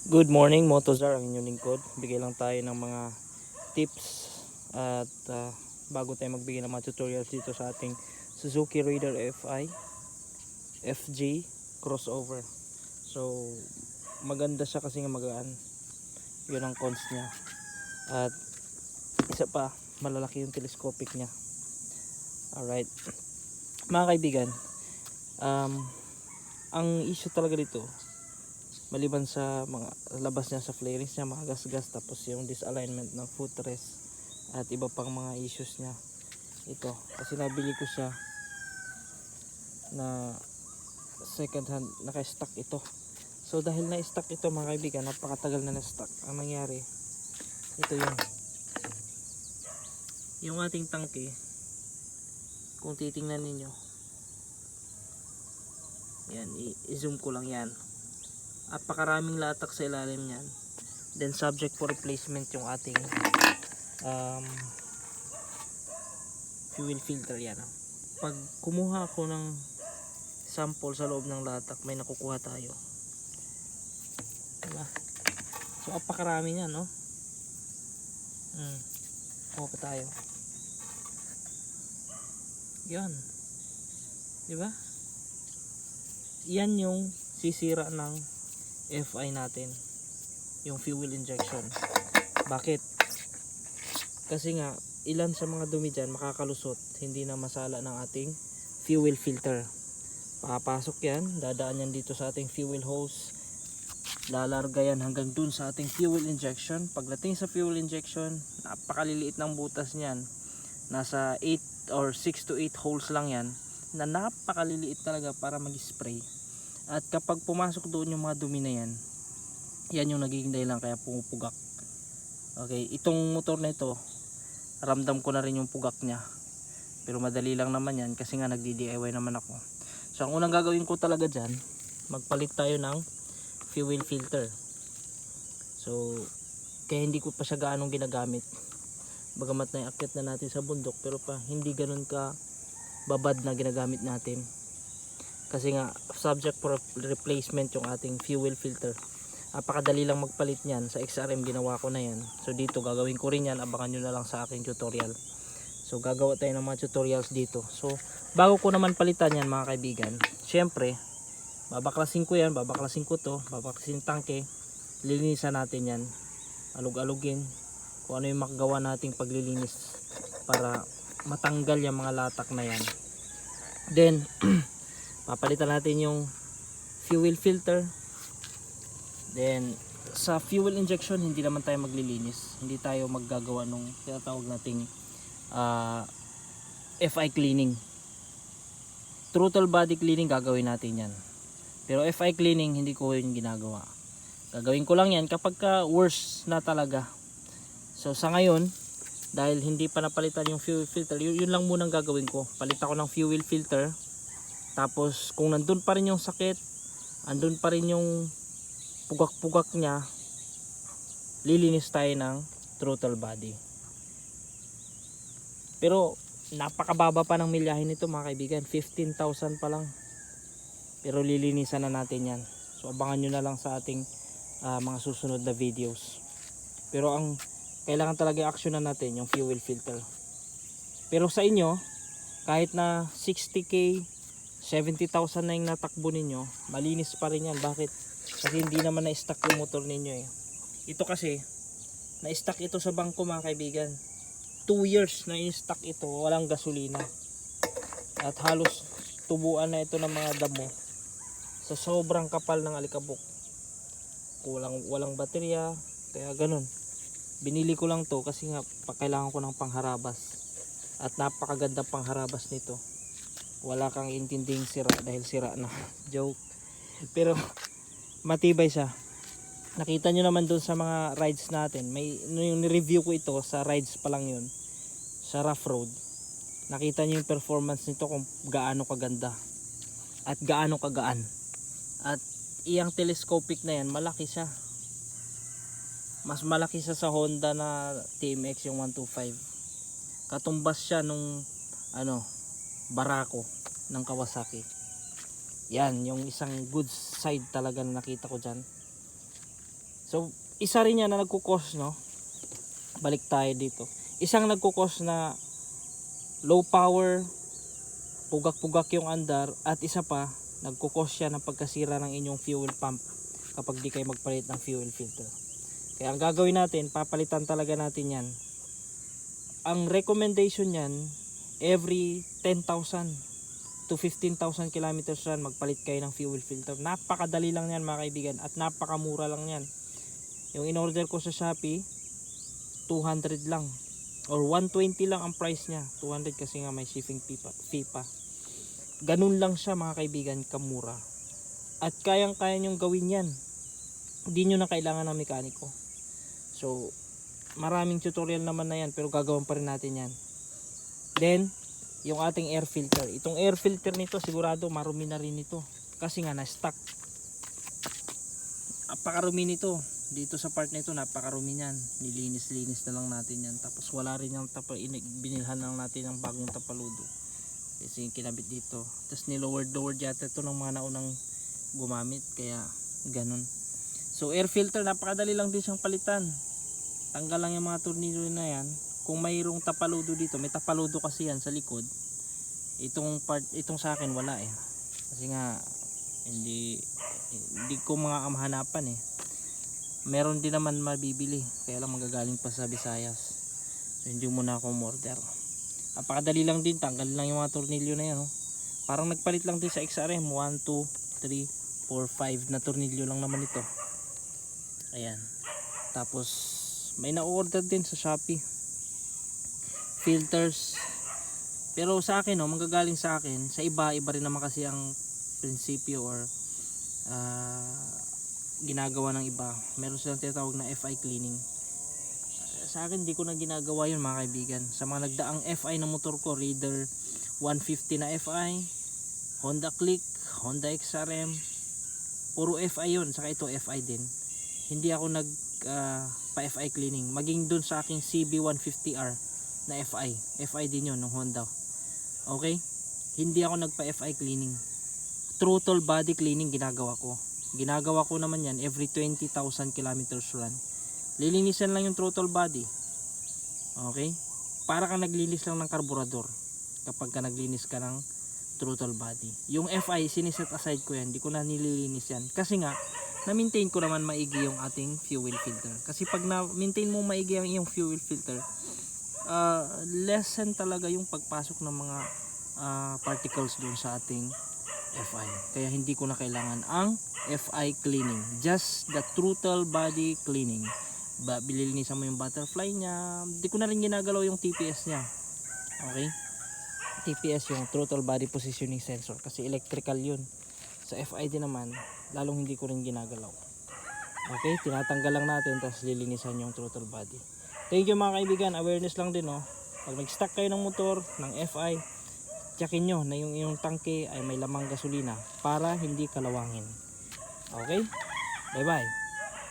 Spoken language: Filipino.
Good morning, Motozar, ang inyong lingkod. Bigay lang tayo ng mga tips at bago tayo magbigay ng mga tutorials dito sa ating Suzuki Raider FI FG crossover. So maganda siya kasi nga magaan. Yun ang cons niya. At isa pa, malalaki yung telescopic niya. Alright, mga kaibigan, um, ang issue talaga dito, maliban sa mga labas niya sa flarings niya, mga gas-gas, tapos yung disalignment ng footrest at iba pang mga issues niya, ito kasi nabili ko siya na second hand, naka-stock ito. So dahil na-stock ito mga kaibigan, napakatagal na na-stock, ang nangyari ito, yung ating tangke, kung titingnan ninyo yan, i-zoom ko lang yan, napakaraming latak sa ilalim niyan. Then subject for replacement yung ating fuel filter yan. Pag kumuha ako ng sample sa loob ng latak, may nakukuha tayo, diba? So napakarami niyan, no? Kuha pa tayo yan, diba? Yan yung sisira ng FI natin, yung fuel injection. Bakit? Kasi nga ilan sa mga dumi dyan makakalusot, hindi na masala ng ating fuel filter. Papasok yan, dadaan yan dito sa ating fuel hose, lalarga yan hanggang dun sa ating fuel injection. Pagdating sa fuel injection, napakaliliit ng butas niyan, nasa 8 or 6 to 8 holes lang yan, na napakaliliit talaga para mag-spray. At kapag pumasok doon yung mga dumi na yan, yan yung nagiging dahilan kaya pumupugak. Okay, itong motor na ito, ramdam ko na rin yung pugak niya, pero madali lang naman yan kasi nga nagdi-DIY naman ako. So ang unang gagawin ko talaga dyan, magpalit tayo ng fuel filter. So kaya hindi ko pa siya gaanong ginagamit, bagamat na iakyat na natin sa bundok, pero pa hindi ganun ka babad na ginagamit natin. Kasi nga subject for replacement yung ating fuel filter. Napakadali lang magpalit niyan, sa XRM ginawa ko na yan. So dito gagawin ko rin yan, abangan nyo na lang sa aking tutorial. So gagawa tayo ng mga tutorials dito. So bago ko naman palitan yan mga kaibigan, syempre babaklasin ko yan, babaklasin ko to, babaklasin tangke, lilinisan natin yan, alug-alugin kung ano yung makagawa nating paglilinis para matanggal yung mga latak na yan. Then papalitan natin yung fuel filter. Then sa fuel injection hindi naman tayo maglilinis, hindi tayo maggagawa nung tinatawag nating FI cleaning. Throttle body cleaning gagawin natin yan, pero FI cleaning hindi ko yun ginagawa. Gagawin ko lang yan kapag ka worse na talaga. So sa ngayon, dahil hindi pa napalitan yung fuel filter, yun lang munang gagawin ko. Palitan ko ng fuel filter, tapos kung nandun pa rin yung sakit, andun pa rin yung pugak-pugak niya, lilinis tayo ng throttle body. Pero napakababa pa ng milyahe nito mga kaibigan, 15,000 pa lang, pero lilinisan na natin yan. So abangan nyo na lang sa ating mga susunod na videos. Pero ang kailangan talaga aksyonan natin yung fuel filter. Pero sa inyo, kahit na 60k, 70,000 na yung natakbo ninyo, malinis pa rin yan. Bakit? Kasi hindi naman na-stack yung motor ninyo eh. Ito kasi na-stack ito sa bangko mga kaibigan, 2 years na in-stack ito, walang gasolina, at halos tubuan na ito ng mga damo sa sobrang kapal ng alikabok. Walang baterya, kaya ganun. Binili ko lang to kasi nga kailangan ko ng pangharabas, at napakaganda pangharabas nito. Wala kang intinding sira dahil sira na. Joke. Pero matibay siya. Nakita nyo naman doon sa mga rides natin, may yung review ko ito sa rides pa lang yun, sa rough road. Nakita nyo yung performance nito kung gaano kaganda at gaano kagaan. At iyang telescopic na yan, malaki siya. Mas malaki siya sa Honda na TMX yung 125. Katumbas siya nung Barako ng Kawasaki. Yan yung isang good side talaga na nakita ko dyan. So isa rin yan na nagkukos, no? Balik tayo dito. Isang nagkukos na low power, pugak-pugak yung andar, at isa pa nagkukos siya ng pagkasira ng inyong fuel pump kapag di kayo magpalit ng fuel filter. Kaya ang gagawin natin, papalitan talaga natin yan. Ang recommendation yan, every 10,000 to 15,000 kilometers run, magpalit kayo ng fuel filter. Napakadali lang yan mga kaibigan, at napakamura lang yan. Yung in-order ko sa Shopee, 200 lang or 120 lang ang price niya. 200 kasi nga may shipping fee pa. Ganun lang siya mga kaibigan, kamura. At kayang-kaya nyong gawin yan. Hindi nyo na kailangan ng mekaniko. So, maraming tutorial naman na yan, pero gagawin pa rin natin yan. Then, yung ating air filter. Itong air filter nito, sigurado marumi na rin ito. Kasi nga na-stuck. Napakarumi nito. Dito sa part nito, napakarumi niyan. Nilinis-linis na lang natin yan. Tapos wala rin yung binilhan lang natin ng bagong tapaludo. Kasi yung kinabit dito. Tapos nilowered yata ito ng mga naunang gumamit. Kaya ganun. So air filter, napakadali lang din siyang palitan. Tanggal lang yung mga tornilyo na yan. Kung mayroong tapaludo dito, may tapaludo kasi yan sa likod. Itong sa akin wala eh. Kasi nga hindi ko mga mahanapan eh. Meron din naman mabibili, kaya lang magagaling pa sa Visayas. So hindi muna ako order. Napakadali lang din, tanggal lang yung mga tornilyo na yan. Oh. Parang nagpalit lang din sa XRM, 1, 2, 3, 4, 5 na tornilyo lang naman ito. Ayan. Tapos may na-order din sa Shopee filters, pero sa akin manggagaling sa akin. Sa iba rin naman kasi ang prinsipyo or ginagawa ng iba. Meron silang tinatawag na FI cleaning. Sa akin di ko na ginagawa yun mga kaibigan. Sa mga nagdaang FI na motor ko, Raider 150 na FI, Honda Click, Honda XRM, puro FI yun. Saka ito FI din. Hindi ako pa FI cleaning. Maging dun sa aking CB150R na FI din yun ng Honda. Okay, hindi ako nagpa FI cleaning. Throttle body cleaning ginagawa ko naman yan every 20,000 kilometers run. Lilinisan lang yung throttle body. Okay, para kang naglinis lang ng karburador kapag ka naglinis ka ng throttle body. Yung FI siniset aside ko yan, hindi ko na nililinis yan kasi nga na-maintain ko naman maigi yung ating fuel filter. Kasi pag na-maintain mo maigi ang iyong fuel filter, lessen talaga yung pagpasok ng mga particles doon sa ating FI. Kaya hindi ko na kailangan ang FI cleaning. Just the throttle body cleaning. Bililinisan mo yung butterfly niya. Hindi ko na rin ginagalaw yung TPS niya. Okay? TPS yung throttle body positioning sensor. Kasi electrical yun. Sa FI din naman, lalong hindi ko rin ginagalaw. Okay, tinatanggal lang natin tapos lilinisan yung throttle body. Thank you mga kaibigan, awareness lang din pag nag-stock kayo ng motor ng FI, checkin nyo na yung iyong tangke ay may lamang gasolina para hindi kalawangin. Okay, bye bye.